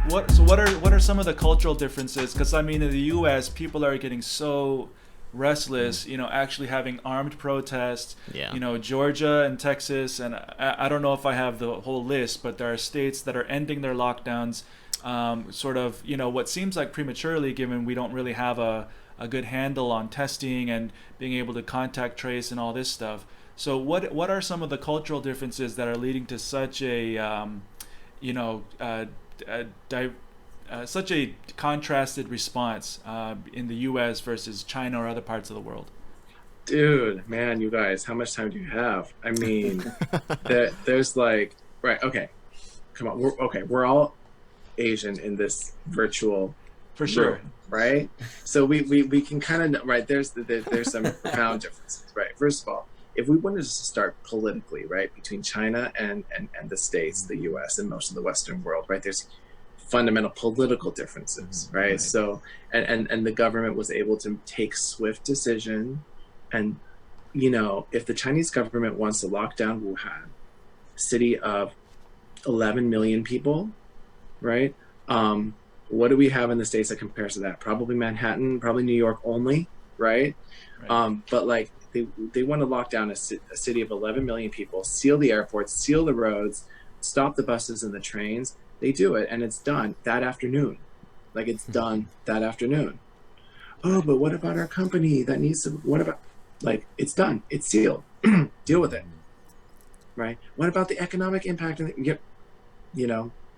What are some of the cultural differences? Because I mean, in the U.S., people are getting so restless. Actually having armed protests. Yeah. Georgia and Texas, and I don't know if I have the whole list, but there are states that are ending their lockdowns, sort of, what seems like prematurely, given we don't really have a good handle on testing and being able to contact trace and all this stuff. So what are some of the cultural differences that are leading to such a you know, such a contrasted response in the U.S. versus China or other parts of the world? Dude, man, you guys, how much time do you have? I mean, there's like, right, okay, come on, we're all Asian in this virtual For sure. room, right? So we can kind of, right, there's some profound differences, right? First of all, if we wanted to start politically, right, between China and the States, the US, and most of the Western world, right, there's fundamental political differences, right? Right. So, and the government was able to take swift decision. And, if the Chinese government wants to lock down Wuhan, city of 11 million people, right? What do we have in the States that compares to that? Probably Manhattan, probably New York only, right? Right. But like they want to lock down a city of 11 million people, seal the airports, seal the roads, stop the buses and the trains. They do it, and it's done that afternoon. Like, it's done that afternoon. Oh, but what about our company that needs to, what about, like, it's done, it's sealed. Deal with it, right? What about the economic impact? Yep,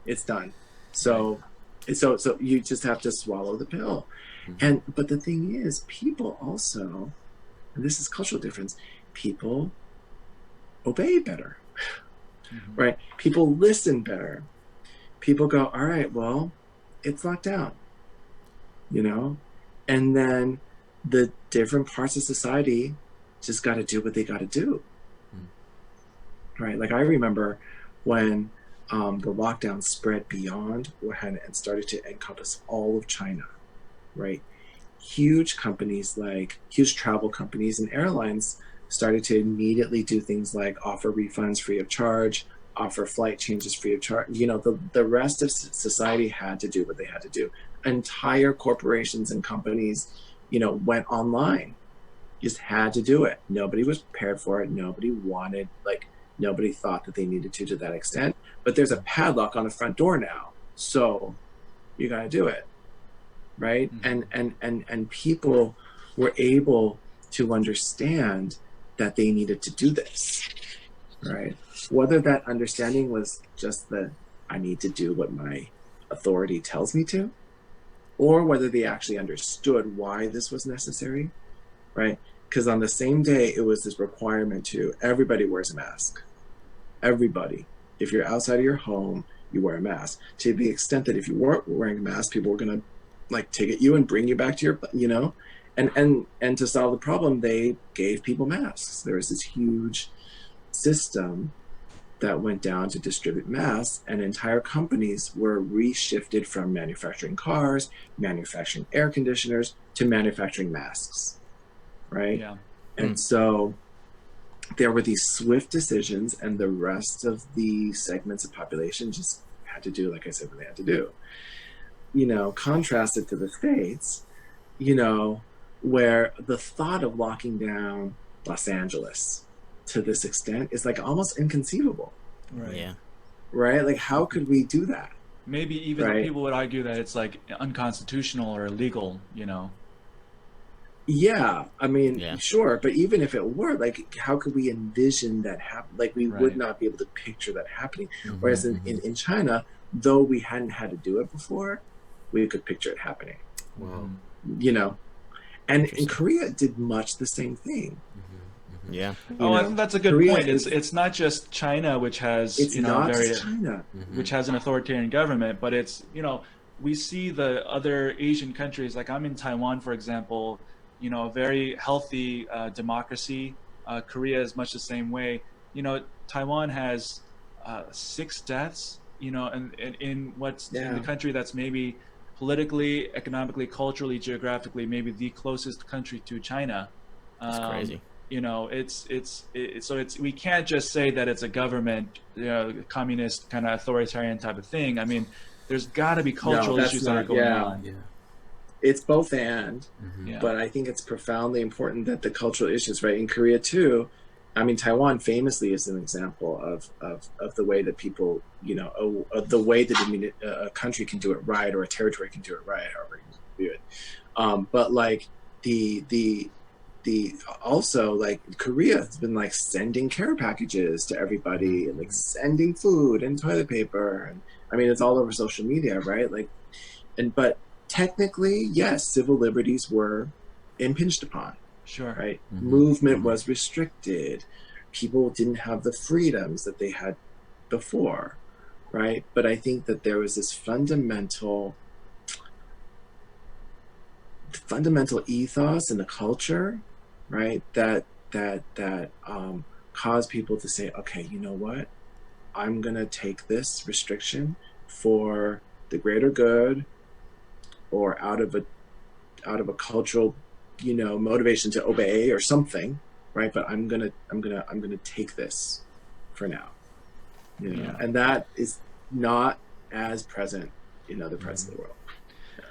it's done. So you just have to swallow the pill. But the thing is, people also, and this is cultural difference, people obey better, right? People listen better. People go, all right, well, it's locked down, and then the different parts of society just got to do what they got to do, right? Like, I remember when the lockdown spread beyond Wuhan and started to encompass all of China, right? Huge companies, like huge travel companies and airlines, started to immediately do things like offer refunds free of charge, offer flight changes free of charge. The rest of society had to do what they had to do. Entire corporations and companies, went online, just had to do it. Nobody was prepared for it. Nobody thought that they needed to that extent. But there's a padlock on the front door now, so you got to do it, right? And people were able to understand that they needed to do this, right? Whether that understanding was just I need to do what my authority tells me to, or whether they actually understood why this was necessary, right? Because on the same day, it was this requirement to everybody wears a mask. Everybody. If you're outside of your home, you wear a mask. To the extent that if you weren't wearing a mask, people were gonna ticket you and bring you back to your, and to solve the problem, they gave people masks. There was this huge system that went down to distribute masks, and entire companies were reshifted from manufacturing cars, manufacturing air conditioners, to manufacturing masks, right? Yeah. And so there were these swift decisions, and the rest of the segments of population just had to do, like I said, what they had to do. Contrasted to the States, where the thought of locking down Los Angeles to this extent is like almost inconceivable. Right. Yeah. Right? Like, how could we do that? Maybe even Right. people would argue that it's like unconstitutional or illegal. Yeah, I mean, Yeah. sure, but even if it were, like, how could we envision that happen? Like, we would Right. not be able to picture that happening. Whereas in China, though we hadn't had to do it before, we could picture it happening. Wow. And in Korea did much the same thing. Yeah. Oh, I think that's a good Korea point. is- It's not just China, which has It's not very just China. which has an authoritarian government, but it's we see the other Asian countries. Like, I'm in Taiwan, for example. A very healthy democracy. Korea is much the same way. Taiwan has 6 deaths. And in what's in the Yeah. country that's maybe politically, economically, culturally, geographically, maybe the closest country to China. That's crazy. so it's we can't just say that it's a government, communist kind of authoritarian type of thing. I mean, there's got to be cultural that's issues that are not. going Yeah, on. Yeah. it's both and. Yeah. But I think it's profoundly important that the cultural issues, right? In Korea too, I mean, Taiwan famously is an example of the way that people, of the way that a country can do it right, or a territory can do it right, however you view it. But like the also, like, Korea has been like sending care packages to everybody, and like sending food and toilet paper, and I mean, it's all over social media, right? Like, but technically, yes, civil liberties were impinged upon, Sure. right? Movement was restricted. People didn't have the freedoms that they had before, right? But I think that there was this fundamental ethos in the culture, right? That caused people to say, okay, you know what? I'm gonna take this restriction for the greater good, or out of a cultural, motivation to obey or something, right? But I'm gonna take this for now, Yeah. and that is not as present in other parts of the world. Yeah.